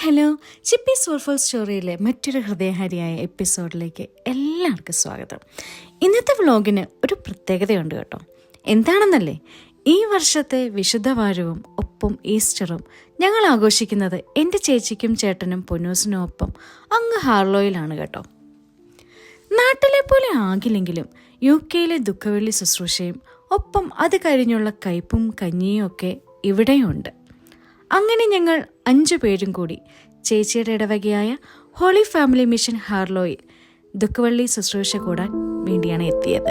Hello, ചിപ്പി soulful സ്റ്റോറിയിലെ മറ്റൊരു ഹൃദയഹാരിയായ എപ്പിസോഡിലേക്ക് എല്ലാവർക്കും സ്വാഗതം. ഇന്നത്തെ വ്ളോഗിന് ഒരു പ്രത്യേകതയുണ്ട് കേട്ടോ. എന്താണെന്നല്ലേ, ഈ വർഷത്തെ വിശുദ്ധ വാരവും ഒപ്പം ഈസ്റ്ററും ഞങ്ങൾ ആഘോഷിക്കുന്നത് എൻ്റെ ചേച്ചിക്കും ചേട്ടനും പൊന്നൂസിനും ഒപ്പം അങ്ങ് ഹാർലോയിലാണ് കേട്ടോ. നാട്ടിലെ പോലെ ആകില്ലെങ്കിലും UK ദുഃഖവെള്ളി ശുശ്രൂഷയും ഒപ്പം അത് കഴിഞ്ഞുള്ള കയ്പും കഞ്ഞിയും ഒക്കെ ഇവിടെയുണ്ട്. അങ്ങനെ ഞങ്ങൾ 5 പേരും കൂടി ചേച്ചിയുടെ ഇടവകയായ ഹോളി ഫാമിലി മിഷൻ ഹാർലോയിൽ ദുഃഖവെള്ളി ശുശ്രൂഷ കൂടാൻ വേണ്ടിയാണ് എത്തിയത്.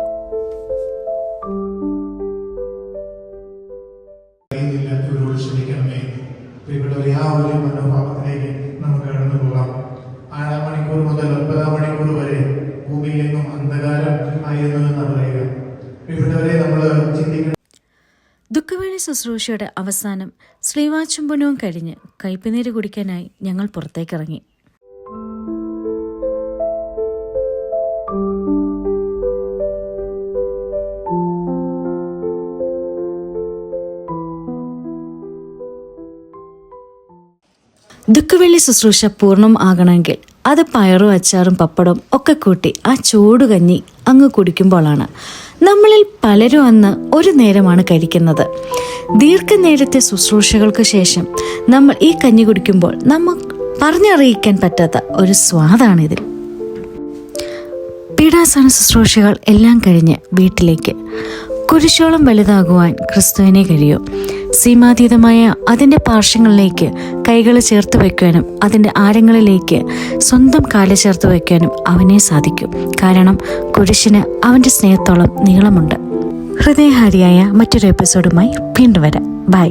നമുക്ക് കടന്നു പോകാം. 6 മണിക്കൂർ മുതൽ 9 മണിക്കൂർ വരെ ഭൂമിയിൽ നിന്നും അന്ധകാരം ആയിരുന്നു എന്ന് പറയുക. ഇവിടെ വരെ നമ്മൾ ചിന്തിക്കണം. ദുഃഖവെള്ളി ശുശ്രൂഷയുടെ അവസാനം ശ്രീവാചുംബനവും കഴിഞ്ഞ് കയ്പുനീര് കുടിക്കാനായി ഞങ്ങൾ പുറത്തേക്കിറങ്ങി. ദുഃഖവെള്ളി ശുശ്രൂഷ പൂർണ്ണം ആകണമെങ്കിൽ അത് പയറും അച്ചാറും പപ്പടവും ഒക്കെ കൂട്ടി ആ ചൂടുകഞ്ഞി അങ്ങ് കുടിക്കുമ്പോഴാണ്. നമ്മളിൽ പലരും അന്ന് ഒരു നേരമാണ് കഴിക്കുന്നത്. ദീർഘനേരത്തെ ശുശ്രൂഷകൾക്ക് ശേഷം നമ്മൾ ഈ കഞ്ഞി കുടിക്കുമ്പോൾ നമ്മൾ പറഞ്ഞറിയിക്കാൻ പറ്റാത്ത ഒരു സ്വാദാണിതിൽ. പീഡാസന ശുശ്രൂഷകൾ എല്ലാം കഴിഞ്ഞ് വീട്ടിലേക്ക്. കുരിശോളം വലുതാകുവാൻ ക്രിസ്തുവിനെ കഴിയും. സീമാതീതമായ അതിൻ്റെ പാർശ്വങ്ങളിലേക്ക് കൈകൾ ചേർത്ത് വയ്ക്കുവാനും അതിൻ്റെ ആരങ്ങളിലേക്ക് സ്വന്തം കാല് ചേർത്ത് വയ്ക്കാനും അവനെ സാധിക്കും. കാരണം കുരിശിന് അവൻ്റെ സ്നേഹത്തോളം നീളമുണ്ട്. ഹൃദയഹാരിയായ മറ്റൊരു എപ്പിസോഡുമായി വീണ്ടും വരാം. ബൈ.